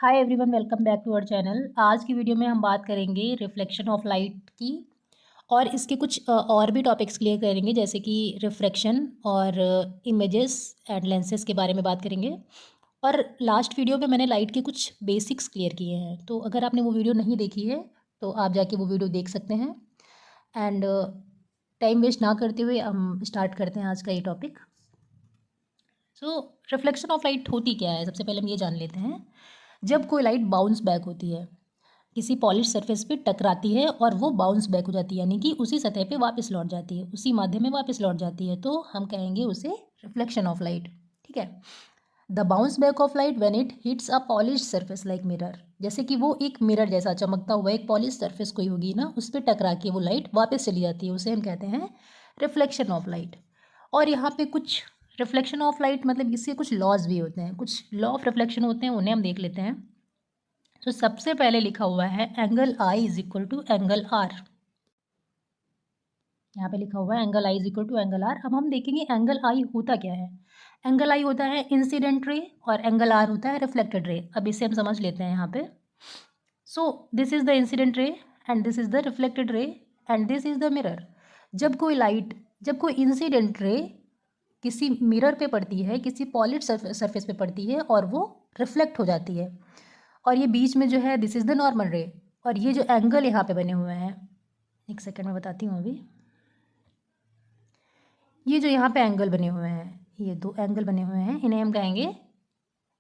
Hi everyone, welcome back to our channel. आज की video में हम बात करेंगे रिफ्लेक्शन ऑफ लाइट की और इसके कुछ और भी टॉपिक्स क्लियर करेंगे, जैसे कि रिफ्रैक्शन और इमेजेस एंड लेंसेज के बारे में बात करेंगे। और लास्ट वीडियो में मैंने लाइट के कुछ बेसिक्स क्लियर किए हैं, तो अगर आपने वो वीडियो नहीं देखी है तो आप जाके वो वीडियो देख सकते हैं। एंड टाइम वेस्ट ना करते हुए हम स्टार्ट करते हैं आज का ये topic. So reflection of light होती क्या है, सबसे पहले हम ये जान लेते हैं। जब कोई लाइट बाउंस बैक होती है, किसी पॉलिश सरफेस पे टकराती है और वो बाउंस बैक हो जाती है, यानी कि उसी सतह पे वापस लौट जाती है, उसी माध्यम में वापस लौट जाती है, तो हम कहेंगे उसे रिफ्लेक्शन ऑफ लाइट। ठीक है। The bounce back of light when it hits a polish surface like mirror, जैसे कि वो एक मिरर जैसा चमकता हुआ एक पॉलिश सरफेस कोई होगी ना, उस पर टकरा के वो लाइट वापस चली जाती है, उसे हम कहते हैं रिफ्लेक्शन ऑफ लाइट। और यहाँ पे कुछ रिफ्लेक्शन ऑफ लाइट मतलब इसके कुछ लॉज भी होते हैं, कुछ लॉ ऑफ रिफ्लेक्शन होते हैं, उन्हें हम देख लेते हैं। तो सबसे पहले लिखा हुआ है angle i is equal to angle r. यहाँ पे लिखा हुआ है angle i is equal to angle r. अब हम देखेंगे एंगल आई होता क्या है। एंगल आई होता है इंसिडेंट रे और एंगल आर होता है रिफ्लेक्टेड रे। अब इसे हम समझ लेते हैं यहाँ पे। So this is the incident ray and this is the reflected ray and this is the mirror. जब कोई इंसिडेंट रे किसी मिरर पे पड़ती है, किसी पॉलिश सरफेस पे पड़ती है और वो रिफ्लेक्ट हो जाती है, और ये बीच में जो है दिस इज़ द नॉर्मल रे, और ये जो एंगल यहाँ पे बने हुए हैं, एक सेकेंड में बताती हूँ अभी। ये जो यहाँ पे एंगल बने हुए हैं, ये दो एंगल बने हुए हैं, इन्हें हम कहेंगे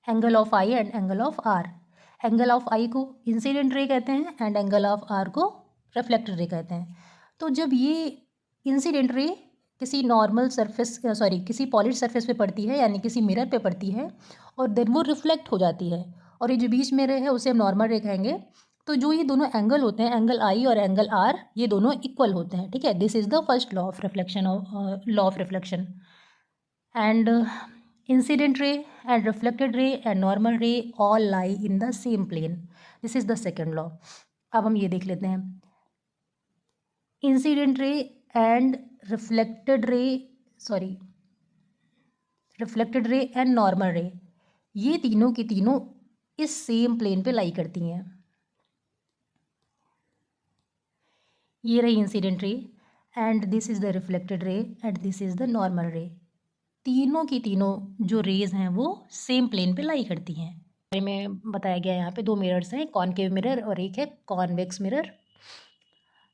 angle of I and angle of R. Angle of I को इंसिडेंट रे कहते हैं एंड एंगल ऑफ आर को रिफ्लेक्टेड रे कहते हैं। तो जब ये इंसिडेंट रे किसी नॉर्मल सरफेस किसी पॉलिश सरफेस पे पड़ती है, यानी किसी मिरर पे पड़ती है, और देन वो रिफ्लेक्ट हो जाती है, और ये जो बीच में रे है उसे हम नॉर्मल रे कहेंगे। तो जो ये दोनों एंगल होते हैं, एंगल आई और एंगल आर, ये दोनों इक्वल होते हैं। ठीक है, this is the first law of reflection, law of reflection. And incident ray and reflected ray and normal ray all lie in the same plane. This is the second law. अब हम ये देख लेते हैं incident ray and reflected ray reflected ray and normal रे, ये तीनों की तीनों इस सेम प्लेन पे लाई करती हैं। ये रही incident ray and this is the reflected ray and this is the normal रे। तीनों की तीनों जो रेज हैं वो सेम प्लेन पे लाई करती हैं। बारे में बताया गया है, यहाँ पे दो मिरर्स हैं, कॉनकेव मिरर और एक है कॉन्वेक्स मिरर।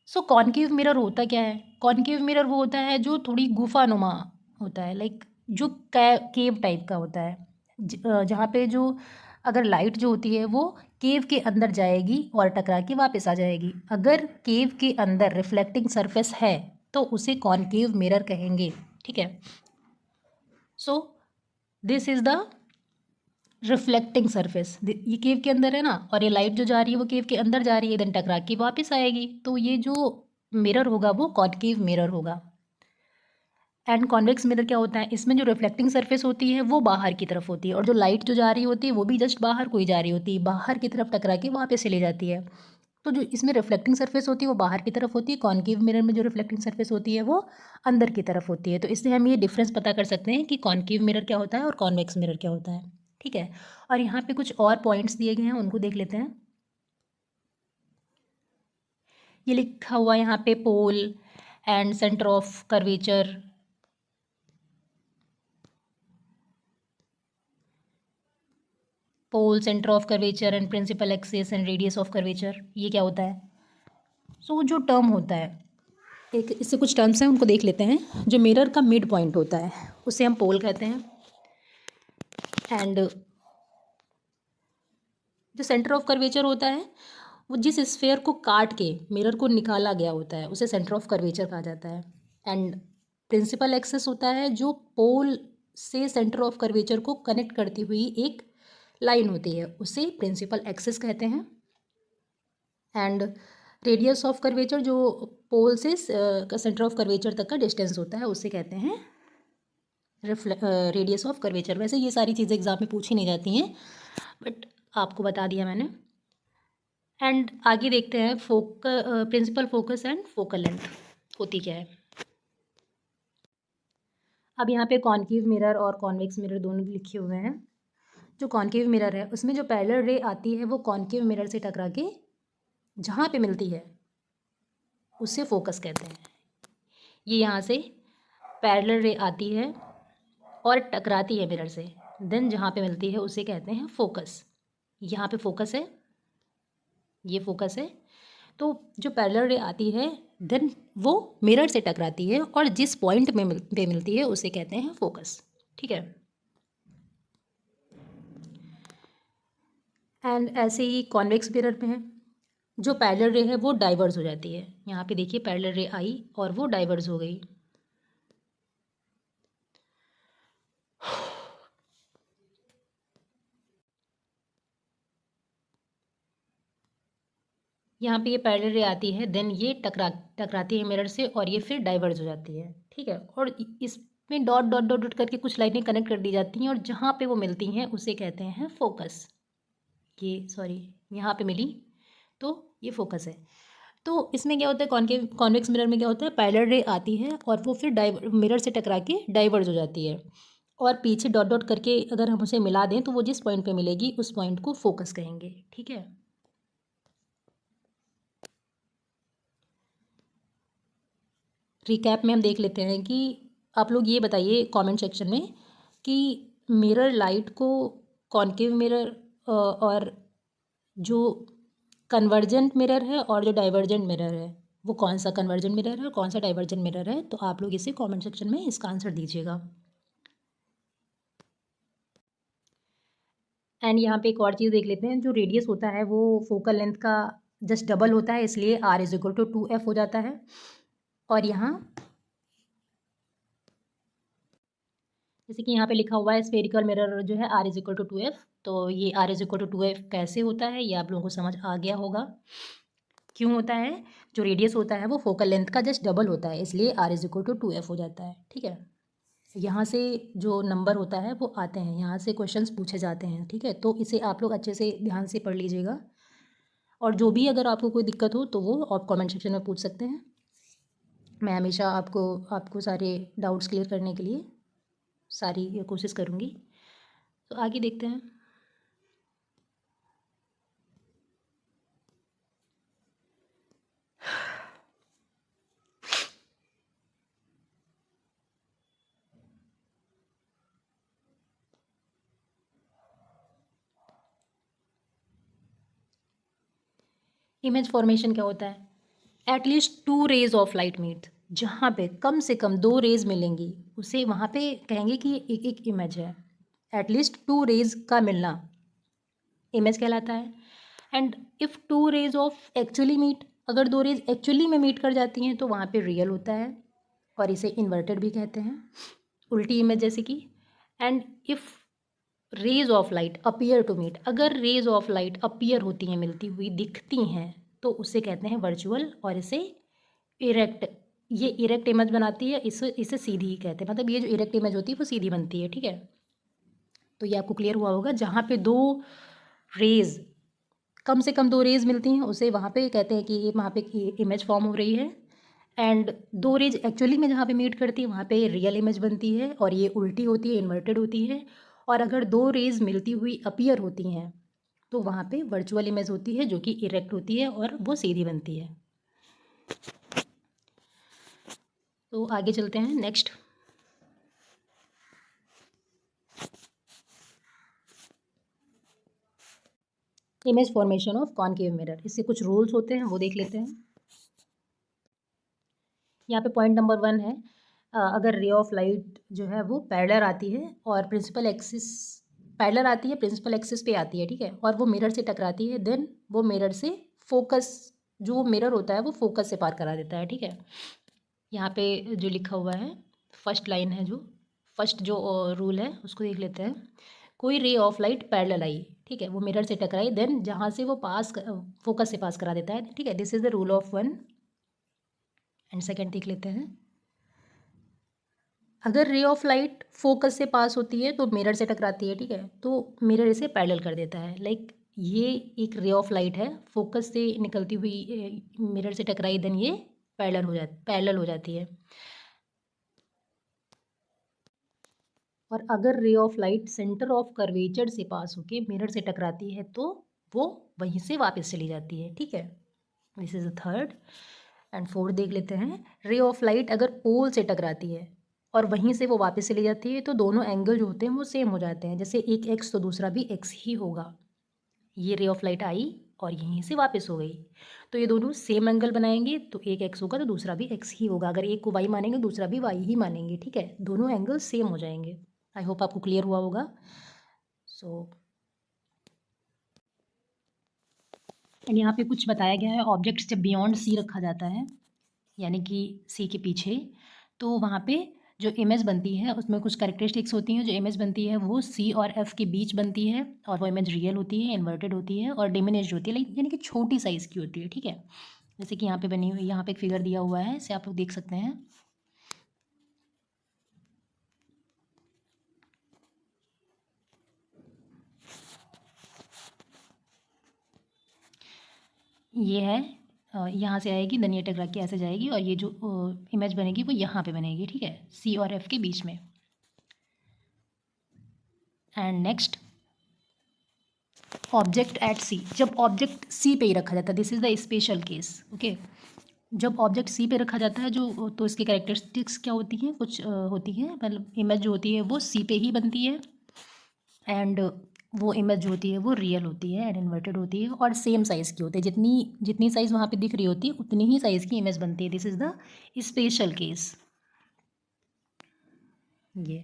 सो कॉनकेव मिरर होता क्या है? कॉनकेव मिरर वो होता है जो थोड़ी गुफानुमा होता है, लाइक जो केव टाइप का होता है, जहाँ पे जो अगर लाइट जो होती है वो केव के अंदर जाएगी और टकरा के वापस आ जाएगी। अगर केव के अंदर रिफ्लेक्टिंग सरफेस है तो उसे कॉनकेव मिरर कहेंगे। ठीक है। So this is the reflecting surface, ये केव के अंदर है ना, और ये लाइट जो जा रही है वो केव के अंदर जा रही है, देन टकरा के वापस आएगी, तो ये जो मिरर होगा वो कॉनकेव मिरर होगा। एंड कॉन्वेक्स मिरर क्या होता है? इसमें जो रिफ्लेक्टिंग सरफेस होती है वो बाहर की तरफ होती है, और जो लाइट जो जा रही होती है वो भी जस्ट बाहर को ही जा रही होती है, बाहर की तरफ टकरा के वापस चली जाती है। तो जो इसमें रिफ्लेक्टिंग सरफेस होती है वो बाहर की तरफ होती है, कॉनकेव मिरर में जो रिफ्लेक्टिंग सरफेस होती है वो अंदर की तरफ होती है। तो इससे हम ये डिफरेंस पता कर सकते हैं कि कॉनकेव मिरर क्या होता है और कॉन्वेक्स मिरर क्या होता है। ठीक है। और यहाँ पे कुछ और पॉइंट्स दिए गए हैं, उनको देख लेते हैं। ये लिखा हुआ है यहाँ पे pole and centre of curvature, pole, centre of curvature and principal axis and radius of curvature, ये क्या होता है? सो जो टर्म होता है, एक इससे कुछ टर्म्स हैं, उनको देख लेते हैं। जो मिरर का मिड पॉइंट होता है उसे हम पोल कहते हैं, एंड जो सेंटर ऑफ कर्वेचर होता है वो जिस स्फेयर को काट के मिरर को निकाला गया होता है उसे सेंटर ऑफ कर्वेचर कहा जाता है। एंड प्रिंसिपल एक्सिस होता है जो पोल से सेंटर ऑफ कर्वेचर को कनेक्ट करती हुई एक लाइन होती है, उसे प्रिंसिपल एक्सिस कहते हैं। एंड रेडियस ऑफ कर्वेचर जो पोल से सेंटर ऑफ कर्वेचर तक का डिस्टेंस होता है उसे कहते हैं रेडियस ऑफ कर्वेचर। वैसे ये सारी चीज़ें एग्जाम में पूछी नहीं जाती हैं, बट आपको बता दिया मैंने। एंड आगे देखते हैं principal focus and focal length होती क्या है। अब यहाँ पे कॉनकेव मिरर और कॉन्वेक्स मिरर दोनों लिखे हुए हैं। जो कॉन्केव मिरर है उसमें जो पैरेलल रे आती है वो कॉन्केव मिरर से टकरा के जहाँ पे मिलती है उसे फोकस कहते हैं। ये यहाँ से पैरेलल रे आती है और टकराती है मिरर से, देन जहाँ पे मिलती है उसे कहते हैं फोकस। यहाँ पे फोकस है, ये फोकस है। तो जो पैरेलल रे आती है देन वो मिरर से टकराती है और जिस पॉइंट में पे मिलती है उसे कहते हैं फोकस। ठीक है। एंड ऐसे ही कॉन्वेक्स मिरर में है, जो पैरेलल रे है वो डाइवर्स हो जाती है। यहाँ पे देखिए पैरेलल रे आई और वो डाइवर्स हो गई। यहाँ पे ये पैरेलल रे आती है देन ये टकराती है मिरर से और ये फिर डाइवर्ज हो जाती है। ठीक है। और इसमें डॉट डॉट डॉट डॉट करके कुछ लाइनें कनेक्ट कर दी जाती हैं और जहाँ पे वो मिलती हैं उसे कहते हैं फोकस। ये सॉरी यहाँ पे मिली तो ये फोकस है। तो इसमें क्या होता है, कॉन्वेक्स मिरर में क्या होता है, पैरेलल रे आती है और वो फिर मिरर से टकरा के डाइवर्ज हो जाती है और पीछे डॉट डॉट करके अगर हम उसे मिला दें तो वो जिस पॉइंट पे मिलेगी उस पॉइंट को फोकस कहेंगे। ठीक है। रिकैप में हम देख लेते हैं कि आप लोग ये बताइए कमेंट सेक्शन में कि मिरर लाइट को कॉन्केव मिरर और जो कन्वर्जेंट मिरर है और जो डाइवर्जेंट मिरर है वो कौन सा कन्वर्जेंट मिरर है और कौन सा डाइवर्जेंट मिरर है, तो आप लोग इसे कमेंट सेक्शन में इसका आंसर दीजिएगा। एंड यहाँ पे एक और चीज़ देख लेते हैं, जो रेडियस होता है वो फोकल लेंथ का जस्ट डबल होता है, इसलिए r is equal to 2f हो जाता है। और यहाँ जैसे कि यहाँ पे लिखा हुआ है स्फेरिकल मिरर जो है r is equal to 2f, तो ये r is equal to 2f कैसे होता है ये आप लोगों को समझ आ गया होगा। क्यों होता है, जो रेडियस होता है वो फोकल लेंथ का जस्ट डबल होता है, इसलिए r is equal to 2f हो जाता है। ठीक है। यहाँ से जो नंबर होता है वो आते हैं, यहाँ से क्वेश्चंस पूछे जाते हैं। ठीक है। तो इसे आप लोग अच्छे से ध्यान से पढ़ लीजिएगा और जो भी अगर आपको कोई दिक्कत हो तो वो आप कमेंट सेक्शन में पूछ सकते हैं। मैं हमेशा आपको सारे डाउट्स क्लियर करने के लिए सारी कोशिश करूँगी। तो आगे देखते हैं। इमेज फॉर्मेशन क्या होता है, at least 2 rays of light meet, जहाँ पे कम से कम 2 रेज मिलेंगी उसे वहाँ पे कहेंगे कि एक एक इमेज है। एटलीस्ट 2 रेज का मिलना इमेज कहलाता है। And if 2 rays of actually meet, अगर 2 रेज एक्चुअली में मीट कर जाती हैं तो वहाँ पे रियल होता है और इसे इन्वर्टेड भी कहते हैं, उल्टी इमेज जैसे कि। And if rays of light appear to meet, अगर रेज ऑफ लाइट अपीयर होती हैं, मिलती हुई दिखती हैं, तो उसे कहते हैं वर्चुअल और इसे इरेक्ट, ये इरेक्ट इमेज बनाती है, इसे सीधी ही कहते हैं। मतलब ये जो इरेक्ट इमेज होती है वो सीधी बनती है। ठीक है। तो ये आपको क्लियर हुआ होगा, जहाँ पे 2 रेज, कम से कम 2 रेज मिलती हैं उसे वहाँ पे कहते हैं कि वहाँ पे इमेज फॉर्म हो रही है। एंड 2 रेज एक्चुअली में जहाँ पे मीट करती है वहाँ पे रियल इमेज बनती है और ये उल्टी होती है, इन्वर्टेड होती है। और अगर 2 रेज मिलती हुई अपीयर होती हैं तो वहाँ पे वर्चुअल इमेज होती है जो कि इरेक्ट होती है और वो सीधी बनती है। तो आगे चलते हैं next. Image formation of concave mirror, इससे कुछ रूल्स होते हैं वो देख लेते हैं। यहाँ पे पॉइंट नंबर 1 है, अगर रे ऑफ लाइट जो है वो पैरेलल आती है और प्रिंसिपल एक्सिस पैरेलल आती है, प्रिंसिपल एक्सिस पे आती है, ठीक है, और वो मिरर से टकराती है, देन वो मिरर से फोकस, जो मिरर होता है वो फोकस से पार करा देता है। ठीक है। यहाँ पे जो लिखा हुआ है फर्स्ट लाइन है, जो फर्स्ट जो रूल है उसको देख लेते हैं। कोई रे ऑफ लाइट पैरेलल आई, ठीक है, वो मिरर से टकराई, देन जहाँ से वो फोकस से पास करा देता है। ठीक है। This is the rule of 1 and second देख लेते हैं। अगर रे ऑफ लाइट फोकस से पास होती है तो मिरर से टकराती है, ठीक है, तो मिरर इसे पैरेलल कर देता है। लाइक ये एक रे ऑफ लाइट है, फोकस से निकलती हुई मिरर से टकराई, देन ये पैरेलल हो जाती है। और अगर रे of light centre of curvature से पास होके मिरर से टकराती है तो वो वहीं से वापस चली जाती है, ठीक है। This is the third. And fourth देख लेते हैं। रे ऑफ लाइट अगर पोल से टकराती है और वहीं से वो वापस चली जाती है तो दोनों एंगल जो होते हैं वो सेम हो जाते हैं, जैसे एक एक्स तो दूसरा भी एक्स ही होगा। ये रे ऑफ लाइट आई और यहीं से वापस हो गई तो ये दोनों सेम एंगल बनाएंगे, तो एक एक्स होगा तो दूसरा भी एक्स ही होगा। अगर एक को वाई मानेंगे दूसरा भी वाई ही मानेंगे, ठीक है। दोनों एंगल सेम हो जाएंगे। आई होप आपको क्लियर हुआ होगा। सो एंड यहाँ पे कुछ बताया गया है, ऑब्जेक्ट्स जब बियॉन्ड सी रखा जाता है यानी कि सी के पीछे, तो वहाँ पे जो इमेज बनती है उसमें कुछ कैरेक्टरिस्टिक्स होती हैं। जो इमेज बनती है वो सी और एफ के बीच बनती है और वो इमेज रियल होती है, इन्वर्टेड होती है और डिमिनिश्ड होती है, यानी कि छोटी साइज़ की होती है, ठीक है। जैसे कि यहाँ पे बनी हुई, यहाँ पे एक फिगर दिया हुआ है, इसे आप लोग देख सकते हैं। ये है यहाँ से आएगी, धनिया टकरा के ऐसे जाएगी और ये जो इमेज बनेगी वो यहाँ पे बनेगी, ठीक है, सी और एफ के बीच में। एंड नेक्स्ट, ऑब्जेक्ट एट सी। जब ऑब्जेक्ट सी पे ही रखा जाता है, this is the special case, okay. जब ऑब्जेक्ट सी पे रखा जाता है जो, तो इसकी कैरेक्टरिस्टिक्स क्या होती हैं, कुछ होती हैं, मतलब इमेज जो होती है वो सी पे ही बनती है एंड वो इमेज जो होती है वो रियल होती है एंड इन्वर्टेड होती है और सेम साइज़ की होती है। जितनी जितनी साइज़ वहाँ पे दिख रही होती है उतनी ही साइज़ की इमेज बनती है। This is the special case. ये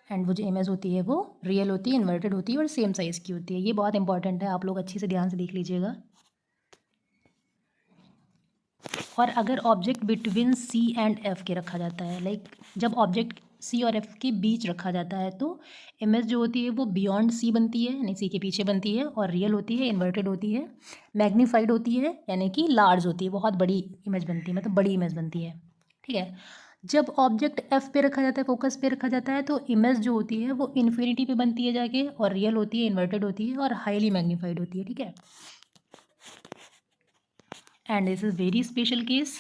एंड वो जो इमेज होती है वो रियल होती है, इन्वर्टेड होती है और सेम साइज़ की होती है। ये बहुत इंपॉर्टेंट है, आप लोग अच्छे से ध्यान से देख लीजिएगा। और अगर object between C and F के रखा जाता है, लाइक जब ऑब्जेक्ट सी और एफ के बीच रखा जाता है तो इमेज जो होती है वो बियॉन्ड सी बनती है, यानी सी के पीछे बनती है और रियल होती है, इन्वर्टेड होती है, मैग्नीफाइड होती है यानी कि लार्ज होती है, बहुत बड़ी इमेज बनती है, मतलब बड़ी इमेज बनती है, ठीक है। जब ऑब्जेक्ट एफ पे रखा जाता है, फोकस पे रखा जाता है, तो इमेज जो होती है वो इन्फिनिटी पे बनती है जाके और रियल होती है, इन्वर्टेड होती है और हाईली मैग्नीफाइड होती है, ठीक है। And this is very special case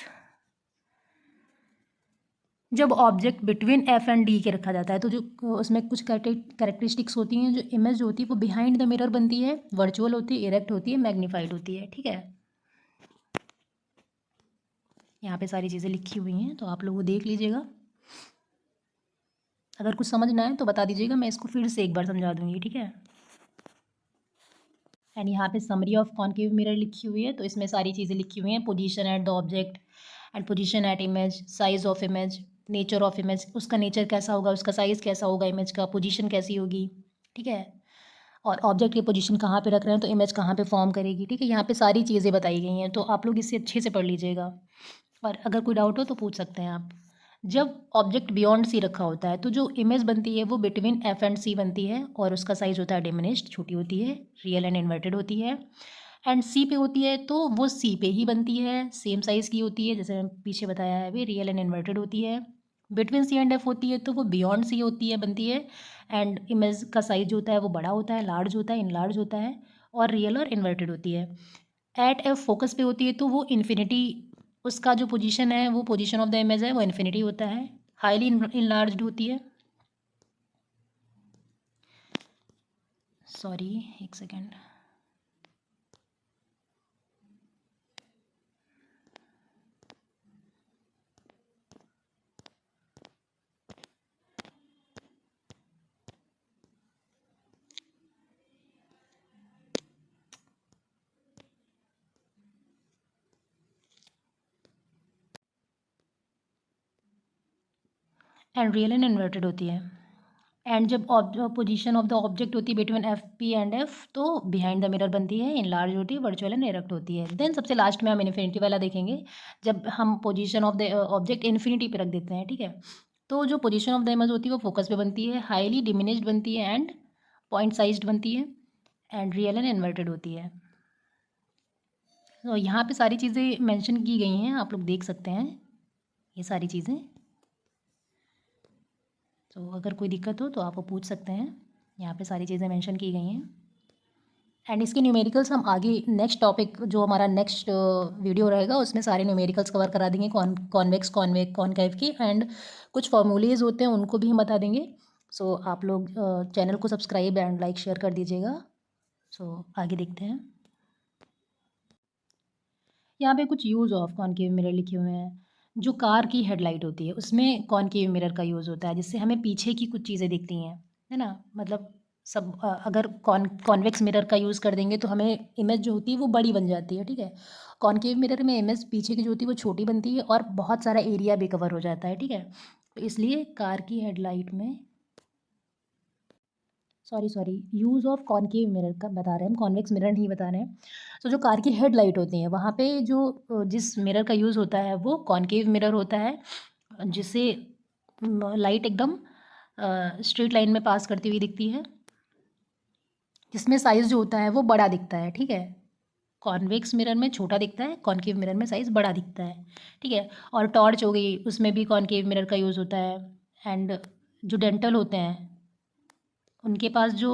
जब object between F and D के रखा जाता है, तो जो उसमें कुछ कैरेक्टरिस्टिक्स होती हैं। जो इमेज जो होती है वो बिहाइंड द मिरर बनती है, वर्चुअल होती है, इरेक्ट होती है, मैग्नीफाइड होती है, ठीक है। यहाँ पे सारी चीज़ें लिखी हुई हैं तो आप लोग वो देख लीजिएगा। अगर कुछ समझ ना आए तो बता दीजिएगा, मैं इसको फिर से एक बार समझा दूँगी, ठीक है। एंड यहाँ पे समरी ऑफ कॉन्केव मिरर लिखी हुई है, तो इसमें सारी चीज़ें लिखी हुई हैं, position at the object and position at image, size of image, nature of image, उसका नेचर कैसा होगा, उसका साइज़ कैसा होगा, इमेज का पोजीशन कैसी होगी, ठीक है। और ऑब्जेक्ट की पोजीशन कहाँ पे रख रहे हैं तो इमेज कहाँ पे फॉर्म करेगी, ठीक है। यहाँ पे सारी चीज़ें बताई गई हैं, तो आप लोग इसे अच्छे से पढ़ लीजिएगा और अगर कोई डाउट हो तो पूछ सकते हैं आप। जब ऑब्जेक्ट बियॉन्ड सी रखा होता है तो जो इमेज बनती है वो बिटवीन एफ एंड सी बनती है और उसका साइज़ होता है डिमिनिश्ड, छोटी होती है, रियल एंड इन्वर्टेड होती है। एंड सी पे होती है तो वो सी पे ही बनती है, सेम साइज़ की होती है, जैसे पीछे बताया है अभी, रियल एंड इन्वर्टेड होती है। बिटवीन सी एंड एफ होती है तो वो बियॉन्ड सी होती है, बनती है एंड इमेज का साइज जो होता है वो बड़ा होता है, लार्ज होता है, इनलार्ज होता है और रियल और इन्वर्टेड होती है। एट एफ फोकस पे होती है तो वो इन्फिनिटी, उसका जो पोजीशन है वो पोजीशन ऑफ द इमेज है वो इन्फिनिटी होता है, हाईली इनलार्ज्ड होती है। सॉरी, एक second. And real and inverted होती है। एंड जब पोजीशन ऑफ द ऑब्जेक्ट होती है between F P and F तो बिहाइंड द मिरर बनती है, इन लार्ज होती है, वर्चुअल एंड इरेक्ट होती है। देन सबसे लास्ट में हम इन्फिनिटी वाला देखेंगे, जब हम position of the object infinity पे रख देते हैं, ठीक है। तो जो पोजीशन ऑफ द इमेज होती है वो फोकस पे बनती है, हाईली डिमिनिश्ड बनती है एंड पॉइंट साइज्ड बनती है एंड रियल एंड इन्वर्टेड होती है। तो यहाँ पे सारी चीज़ें मेंशन की गई हैं, आप लोग देख सकते हैं ये सारी चीज़ें। तो अगर कोई दिक्कत हो तो आप वो पूछ सकते हैं, यहाँ पे सारी चीज़ें मेंशन की गई हैं। एंड इसके न्यूमेरिकल्स हम आगे नेक्स्ट टॉपिक जो हमारा नेक्स्ट वीडियो रहेगा उसमें सारे न्यूमेरिकल्स कवर करा देंगे, कॉन्वेक्स कॉन्वेव के, एंड कुछ फॉर्मूलेज होते हैं उनको भी हम बता देंगे। सो आप लोग चैनल को सब्सक्राइब एंड लाइक शेयर कर दीजिएगा। सो आगे देखते हैं। यहाँ पे कुछ यूज़ ऑफ कॉनकेव मिरर लिखे हुए हैं। जो कार की हेडलाइट होती है उसमें कॉनकेव मिरर का यूज़ होता है, जिससे हमें पीछे की कुछ चीज़ें दिखती हैं, है ना। मतलब अगर कॉन्वेक्स मिरर का यूज़ कर देंगे तो हमें इमेज जो होती है वो बड़ी बन जाती है, ठीक है। कॉनकेव मिरर में इमेज पीछे की जो होती है वो छोटी बनती है और बहुत सारा एरिया भी कवर हो जाता है, ठीक है। तो इसलिए कार की हेडलाइट में sorry use of concave mirror का बता रहे हैं हम, कॉन्वेक्स मिरर नहीं बता रहे हैं। तो जो कार की हेडलाइट होती हैं वहाँ पे जो जिस मिरर का यूज़ होता है वो कॉनकेव मिरर होता है, जिससे लाइट एकदम स्ट्रेट लाइन में पास करती हुई दिखती है, जिसमें साइज़ जो होता है वो बड़ा दिखता है, ठीक है। कॉन्वेक्स मिरर में छोटा दिखता है, कॉनकेव मिरर में साइज़ बड़ा दिखता है, ठीक है। और टॉर्च हो गई, उसमें भी कॉनकेव मिरर का यूज़ होता है। एंड जो डेंटल होते हैं उनके पास जो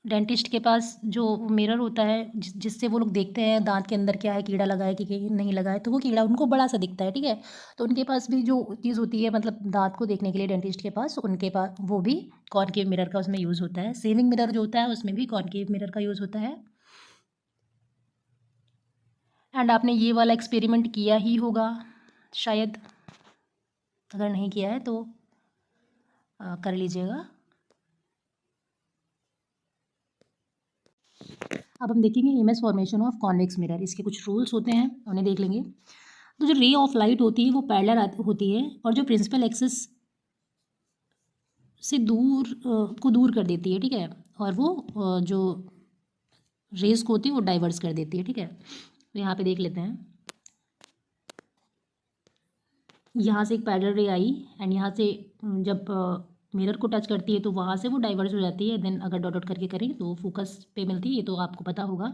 डेंटिस्ट के पास जो मिरर होता है जिससे वो लोग देखते हैं दांत के अंदर क्या है, कीड़ा लगा है कि नहीं लगा है, तो वो कीड़ा उनको बड़ा सा दिखता है, ठीक है। तो उनके पास भी जो चीज़ होती है मतलब दांत को देखने के लिए डेंटिस्ट के पास, उनके पास वो भी कॉनकेव मिरर का उसमें यूज़ होता है। सेविंग मिरर जो होता है उसमें भी कॉनकेव मिरर का यूज़ होता है। एंड आपने ये वाला एक्सपेरिमेंट किया ही होगा शायद, अगर नहीं किया है तो कर लीजिएगा। अब हम देखेंगे image formation of convex mirror. इसके कुछ रूल्स होते हैं, उन्हें देख लेंगे। तो जो रे ऑफ लाइट होती है वो पैरेलल होती है और जो प्रिंसिपल एक्सिस से दूर को दूर कर देती है, ठीक है। और वो जो रेज को होती है वो डाइवर्स कर देती है, ठीक है। तो यहाँ पे देख लेते हैं। यहाँ से एक पैरेलल रे आई एंड यहाँ से जब मिरर को टच करती है तो वहाँ से वो डाइवर्स हो जाती है। देन अगर डॉट डॉट करके करें तो फोकस पे मिलती है, ये तो आपको पता होगा।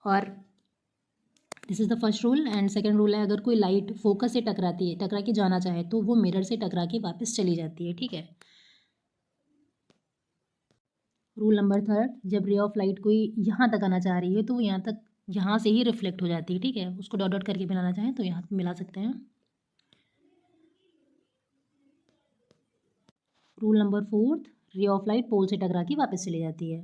और this is the first rule. And second rule है, अगर कोई लाइट फोकस से टकराती है, टकरा के जाना चाहे तो वो मिरर से टकरा के वापस चली जाती है, ठीक है। रूल नंबर थर्ड, जब रे ऑफ लाइट कोई यहाँ तक आना चाह रही है तो वो यहाँ तक, यहाँ से ही रिफ्लेक्ट हो जाती है, ठीक है। उसको डॉट डॉट करके मिलाना चाहें तो यहाँ मिला सकते हैं। Rule number fourth, ray of light pole से टकरा के वापस चली जाती है।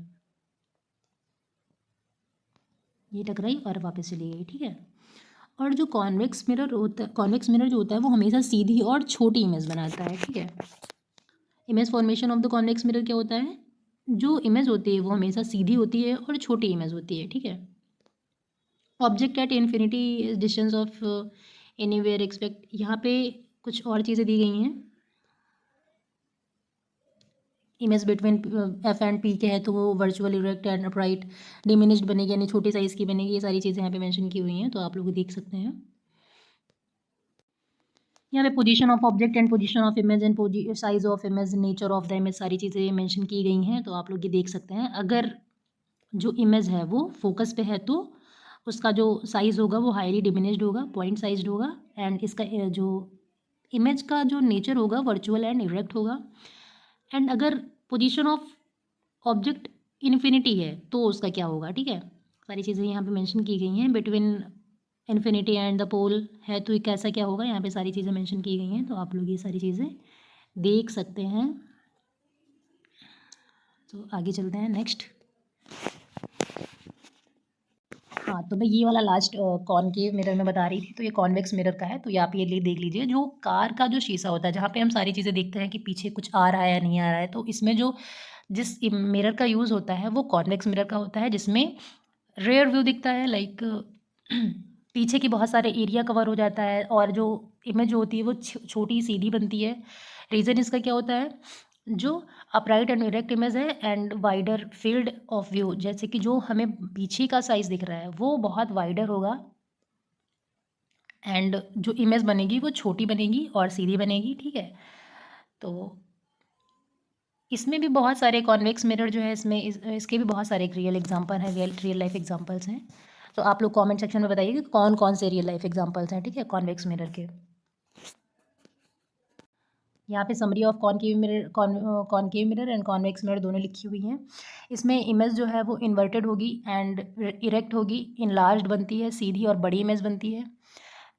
ये टकराई और वापस चली गई, ठीक है। और जो कॉन्वेक्स मिरर होता है, कॉन्वेक्स मिरर जो होता है वो हमेशा सीधी और छोटी इमेज बनाता है, ठीक है। Image formation of the convex mirror क्या होता है, जो इमेज होती है वो हमेशा सीधी होती है और छोटी इमेज होती है, ठीक है। Object at infinity distance of anywhere expect, यहाँ पे कुछ और चीज़ें दी गई हैं। Image between F and P के है तो वो virtual, erect and upright, diminished बनेगी यानी छोटी साइज़ की बनेगी। ये सारी चीज़ें यहाँ पे मेंशन की हुई हैं, तो आप लोग देख सकते हैं। यहाँ पे position of object and position of image and size of image, nature of the image, सारी चीज़ें मेंशन की गई हैं, तो आप लोग ये देख सकते हैं। अगर जो इमेज है वो फोकस पे है तो उसका जो साइज़ होगा वो हाईली डिमिनिश्ड होगा, पॉइंट साइज्ड होगा। एंड इसका जो इमेज का जो नेचर होगा वर्चुअल एंड इरेक्ट होगा। एंड अगर पोजीशन ऑफ ऑब्जेक्ट इन्फिनिटी है तो उसका क्या होगा, ठीक है। सारी चीज़ें यहाँ पे मेंशन की गई हैं। बिटवीन इन्फिनिटी एंड द पोल है तो कैसा क्या होगा, यहाँ पे सारी चीज़ें मेंशन की गई हैं, तो आप लोग ये सारी चीज़ें देख सकते हैं। तो आगे चलते हैं नेक्स्ट। हाँ, तो मैं ये वाला लास्ट कॉनकेव मिरर में बता रही थी, तो ये कॉन्वेक्स मिरर का है। तो ये आप ये देख लीजिए, जो कार का जो शीशा होता है जहाँ पे हम सारी चीज़ें देखते हैं कि पीछे कुछ आ रहा है या नहीं आ रहा है, तो इसमें जो जिस मिरर का यूज़ होता है वो कॉन्वेक्स मिरर का होता है, जिसमें रेयर व्यू दिखता है। लाइक पीछे की बहुत सारे एरिया कवर हो जाता है और जो इमेज होती है वो छोटी सीधी बनती है। रीज़न इसका क्या होता है, जो अपराइट एंड इरेक्ट इमेज है and wider field of view, जैसे कि जो हमें पीछे का साइज़ दिख रहा है वो बहुत वाइडर होगा एंड जो इमेज बनेगी वो छोटी बनेगी और सीधी बनेगी, ठीक है। तो इसमें भी बहुत सारे कॉन्वेक्स मिरर जो है इसमें इसके भी बहुत सारे रियल एग्जांपल हैं, रियल लाइफ एग्जांपल्स हैं। तो आप लोग कमेंट सेक्शन में बताइए कि कौन कौन से रियल लाइफ एग्जांपल्स हैं, ठीक है, कॉन्वेक्स मिरर के। यहाँ पे summary of concave mirror and convex mirror दोनों लिखी हुई हैं। इसमें इमेज जो है वो इन्वर्टेड होगी एंड इरेक्ट होगी, इनलार्ज्ड बनती है, सीधी और बड़ी इमेज बनती है।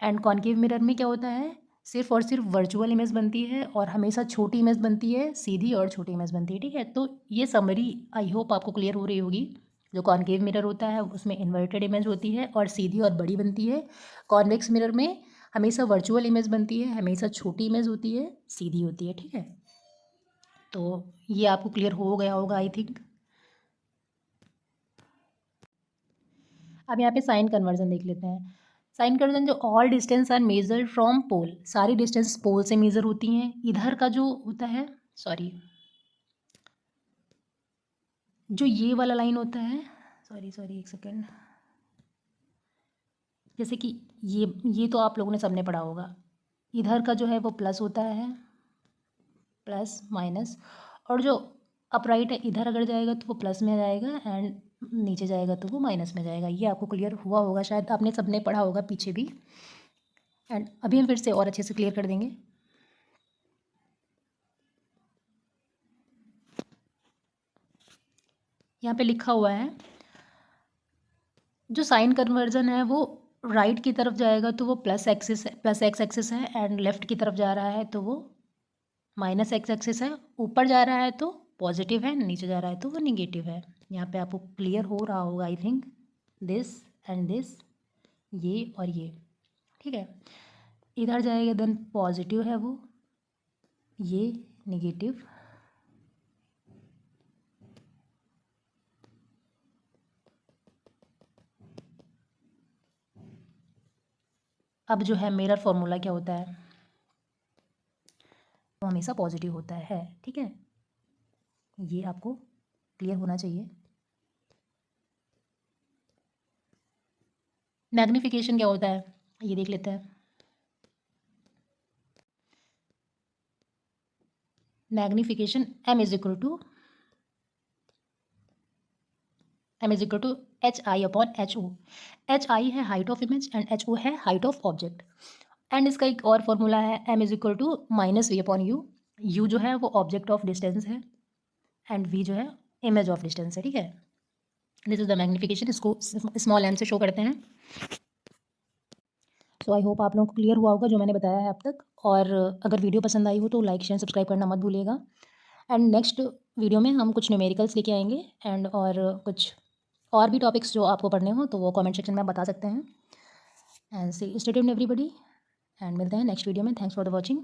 एंड कॉनकेव मिरर में क्या होता है, सिर्फ और सिर्फ वर्चुअल इमेज बनती है और हमेशा छोटी इमेज बनती है, सीधी और छोटी इमेज बनती है, ठीक है। तो ये समरी आई होप आपको क्लियर हो रही होगी। जो कॉनकेव मिरर होता है उसमें इन्वर्टेड इमेज होती है और सीधी और बड़ी बनती है। कॉन्वेक्स मिरर में हमेशा वर्चुअल इमेज बनती है, हमेशा छोटी इमेज होती है, सीधी होती है, ठीक है। तो ये आपको क्लियर हो गया होगा आई थिंक। अब यहाँ पे साइन कन्वर्जन देख लेते हैं। साइन कन्वर्जन, जो all distance are measured from pole, सारी डिस्टेंस पोल से मेजर होती हैं। इधर का जो होता है, सॉरी, जो ये वाला लाइन होता है, सॉरी एक सेकेंड, जैसे कि ये तो आप लोगों ने सबने पढ़ा होगा। इधर का जो है वो प्लस होता है, प्लस माइनस, और जो अपराइट है इधर अगर जाएगा तो वो प्लस में जाएगा एंड नीचे जाएगा तो वो माइनस में जाएगा। ये आपको क्लियर हुआ होगा, शायद आपने सबने पढ़ा होगा पीछे भी। एंड अभी हम फिर से और अच्छे से क्लियर कर देंगे। यहाँ पे लिखा हुआ है, जो साइन कन्वर्जन है वो राइट की तरफ जाएगा तो वो प्लस एक्सिस है, प्लस एक्स एक्सिस है, एंड लेफ्ट की तरफ जा रहा है तो वो माइनस एक्स एक्सिस है। ऊपर जा रहा है तो पॉजिटिव है, नीचे जा रहा है तो वो निगेटिव है। यहाँ पे आपको क्लियर हो रहा होगा I think, this and this, ये और ये, ठीक है। इधर जाएगा देन पॉजिटिव है वो, ये निगेटिव, अब जो है मिरर फॉर्मूला क्या होता है, वो हमेशा पॉजिटिव होता है, ठीक है। ये आपको क्लियर होना चाहिए। मैग्नीफिकेशन क्या होता है ये देख लेते हैं। Magnification m is equal to H I upon H O. H I है height of image and H O है हाइट ऑफ ऑब्जेक्ट। एंड इसका एक और फॉर्मूला है m is equal to minus v upon u. U जो है वो object of distance है एंड v जो है इमेज ऑफ डिस्टेंस है, ठीक है। दिस इज द मैग्नीफिकेशन, इसको स्मॉल m से शो करते हैं। सो आई होप आप लोगों को क्लियर हुआ होगा जो मैंने बताया है अब तक। और अगर वीडियो पसंद आई हो तो लाइक शेयर सब्सक्राइब करना मत भूलिएगा। एंड नेक्स्ट वीडियो में हम कुछ न्यूमेरिकल्स लेके आएंगे एंड और कुछ और भी टॉपिक्स जो आपको पढ़ने हो तो वो कमेंट सेक्शन में बता सकते हैं। And stay tuned everybody, and मिलते हैं नेक्स्ट वीडियो में। थैंक्स फॉर द वॉचिंग,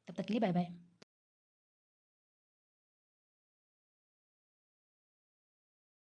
तब तक के लिए बाय बाय।